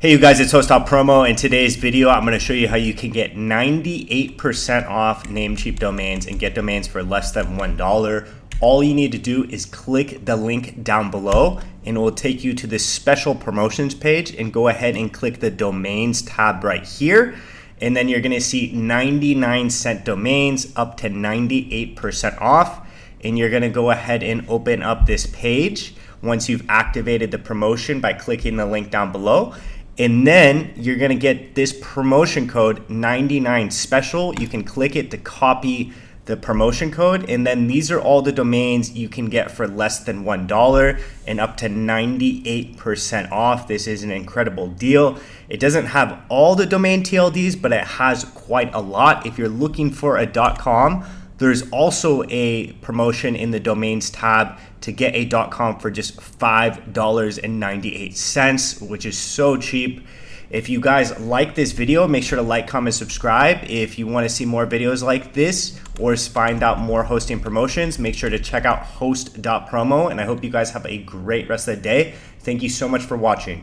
Hey you guys, it's Host.Promo. In today's video, I'm going to show you how you can get 98% off Namecheap domains and get domains for less than $1. All you need to do is click the link down below and it will take you to this special promotions page, and go ahead and click the domains tab right here. And then you're going to see 99-cent domains up to 98% off. And you're going to go ahead and open up this page once you've activated the promotion by clicking the link down below. And then you're going to get this promotion code 99 special. You can click it to copy the promotion code, and then these are all the domains you can get for less than $1 and up to 98% off. This is an incredible deal. It doesn't have all the domain TLDs, but it has quite a lot. If you're looking for a .com, there's also a promotion in the domains tab to get a .com for just $5.98, which is so cheap. If you guys like this video, make sure to like, comment, subscribe. If you want to see more videos like this or find out more hosting promotions, make sure to check out Host.Promo. And I hope you guys have a great rest of the day. Thank you so much for watching.